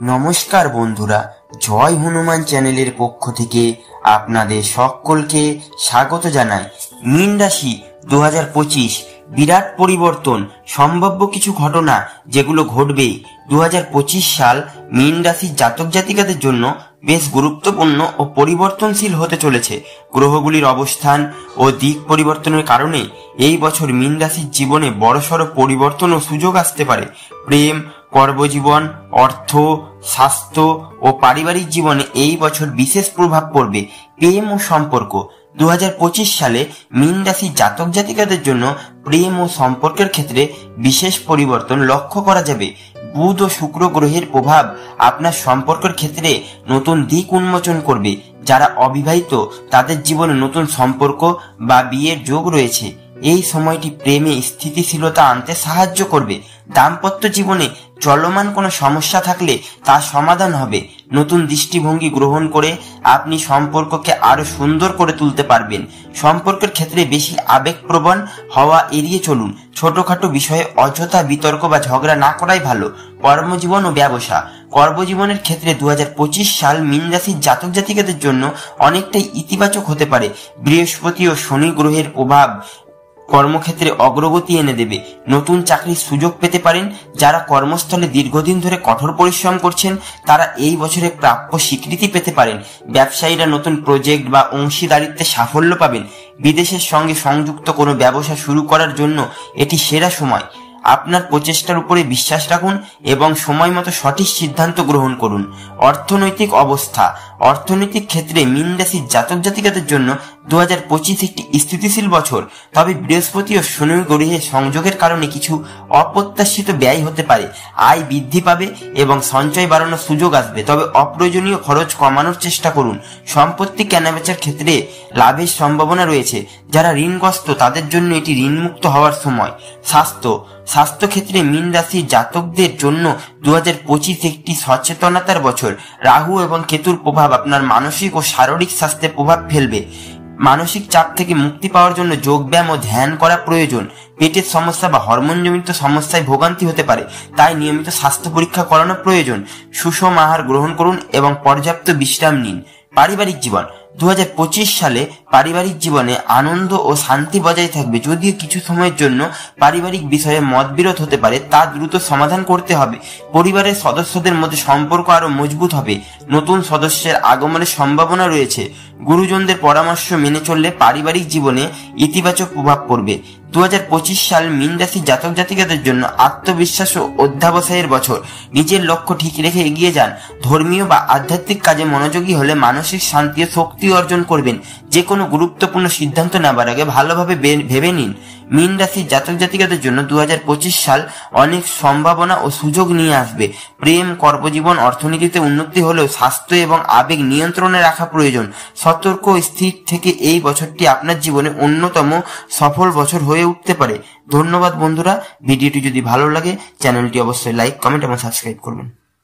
নমস্কার বন্ধুরা, জয় হনুমান চ্যানেলের পক্ষ থেকে আপনাদের সকলকে স্বাগত জানাই। মীন রাশি 2025 বিরাট পরিবর্তন, সম্ভাব্য কিছু ঘটনা যেগুলো ঘটবে 2025 সাল মীন রাশির জাতক জাতিকাদের জন্য বেশ গুরুত্বপূর্ণ ও পরিবর্তনশীল হতে চলেছে। গ্রহগুলির অবস্থান ও দিক পরিবর্তনের কারণে এই বছর মীন রাশির জীবনে বড়সড় পরিবর্তন ও সুযোগ আসতে পারে। প্রেম, কর্মজীবন, অর্থ, স্বাস্থ্য ও পারিবারিক জীবনে এই বছর বিশেষ প্রভাব পড়বে। প্রেম ও সম্পর্ক 2025 সালে মীন রাশির জাতক জাতিকাদের জন্য প্রেম ও সম্পর্কের ক্ষেত্রে বিশেষ পরিবর্তন লক্ষ্য করা যাবে। বুধ ও শুক্র গ্রহের প্রভাব আপনার সম্পর্কের ক্ষেত্রে নতুন দিক উন্মোচন করবে। যারা অবিবাহিত তাদের জীবনে নতুন সম্পর্ক বা বিয়ের যোগ রয়েছে। এই সময়টি প্রেমে স্থিতিশীলতা আনতে সাহায্য করবে। দাম্পত্য জীবনে চলমান কোনো সমস্যা থাকলে তা সমাধান হবে। নতুন দৃষ্টিভঙ্গি গ্রহণ করে আপনি সম্পর্ককে আরো সুন্দর করে তুলতে পারবেন। সম্পর্কের ক্ষেত্রে বেশি আবেগপ্রবণ হওয়া এড়িয়ে চলুন। ছোটখাটো বিষয়ে অযথা বিতর্ক বা ঝগড়া না করাই ভালো। কর্মজীবন ও ব্যবসা, কর্মজীবনের ক্ষেত্রে 2025 সাল মীন রাশির জাতক জাতিকাদের জন্য অনেকটাই ইতিবাচক হতে পারে। বৃহস্পতি ও শনি গ্রহের প্রভাব কর্মক্ষেত্রে অগ্রগতি এনে দেবে। নতুন চাকরির সুযোগ পেতে পারেন। যারা কর্মস্থলে দীর্ঘদিন ধরে কঠোর পরিশ্রম করছেন তারা এই বছরে প্রাপ্য স্বীকৃতি পেতে পারেন। ব্যবসায়ীরা নতুন প্রজেক্ট বা অংশীদারিত্বে সাফল্য পাবেন। বিদেশের সঙ্গে সংযুক্ত কোনো ব্যবসা শুরু করার জন্য এটি সেরা সময়। আপনার প্রচেষ্টার উপরে বিশ্বাস রাখুন এবং সময় মতো সঠিক সিদ্ধান্ত গ্রহণ করুন। অর্থনৈতিক অবস্থা, অর্থনৈতিক ক্ষেত্রে মীন রাশির জাতক জাতিকাদের জন্য 2025 একটি স্থিতিশীল বছর। তবে বৃহস্পতি ও শনি গ্রহের সংযোগের কারণে কিছু অপ্রত্যাশিত ব্যয় হতে পারে। আয় বৃদ্ধি পাবে এবং সঞ্চয় বাড়ানোর সুযোগ আসবে। তবে অপ্রয়োজনীয় খরচ কমানোর চেষ্টা করুন। সম্পত্তি কেনাবেচার ক্ষেত্রে লাভের সম্ভাবনা রয়েছে। যারা ঋণগ্রস্ত তাদের জন্য এটি ঋণমুক্ত হওয়ার সময়। স্বাস্থ্য ক্ষেত্রে মীন রাশির জাতকদের জন্য 2025 একটি সচেতনতার বছর। রাহু এবং কেতুর প্রভাব আপনার মানসিক ও শারীরিক স্বাস্থ্যে প্রভাব ফেলবে। মানসিক চাপ থেকে মুক্তি পাওয়ার জন্য যোগব্যায়াম ও ধ্যান করা প্রয়োজন। পেটের সমস্যা বা হরমোনজনিত সমস্যায় ভোগান্তি হতে পারে, তাই নিয়মিত স্বাস্থ্য পরীক্ষা করানো প্রয়োজন। সুষম আহার গ্রহণ করুন এবং পর্যাপ্ত বিশ্রাম নিন। পারিবারিক জীবন 2025 সালে পারিবারিক জীবনে আনন্দ ও শান্তি বজায় থাকবে। যদিও কিছু সময়ের জন্য পারিবারিক বিষয়ে মতবিরোধ হতে পারে, তা দ্রুত সমাধান করতে হবে। পরিবারের সদস্যদের মধ্যে সম্পর্ক আরো মজবুত হবে। নতুন সদস্যের আগমনের সম্ভাবনা রয়েছে। গুরুজনদের পরামর্শ মেনে চললে পারিবারিক জীবনে ইতিবাচক প্রভাব পড়বে। 2025 সাল মীন রাশির জাতক জাতিকাদের জন্য আত্মবিশ্বাস ও অধ্যাবসায়ের বছর। নিজের লক্ষ্য ঠিক রেখে এগিয়ে যান। ধর্মীয় বা আধ্যাত্মিক কাজে মনোযোগী হলে মানসিক শান্তি ও শক্তি অর্জন করবেন। যে কোনো গুরুত্বপূর্ণ সিদ্ধান্ত নেবার আগে ভালোভাবে ভেবে নিন। মীন রাশির জাতক জাতিকাদের জন্য 2025 সাল অনেক সম্ভাবনা ও সুযোগ নিয়ে আসবে। প্রেম, কর্মজীবন, অর্থনীতিতে উন্নতি হলেও স্বাস্থ্য এবং আবেগ নিয়ন্ত্রণে রাখা প্রয়োজন। সতর্ক ও স্থির থেকে এই বছরটি আপনার জীবনে অন্যতম সফল বছর হয়ে উঠতে পারে। ধন্যবাদ বন্ধুরা। ভিডিওটি যদি ভালো লাগে চ্যানেলটি অবশ্যই লাইক, কমেন্ট এবং সাবস্ক্রাইব করবেন।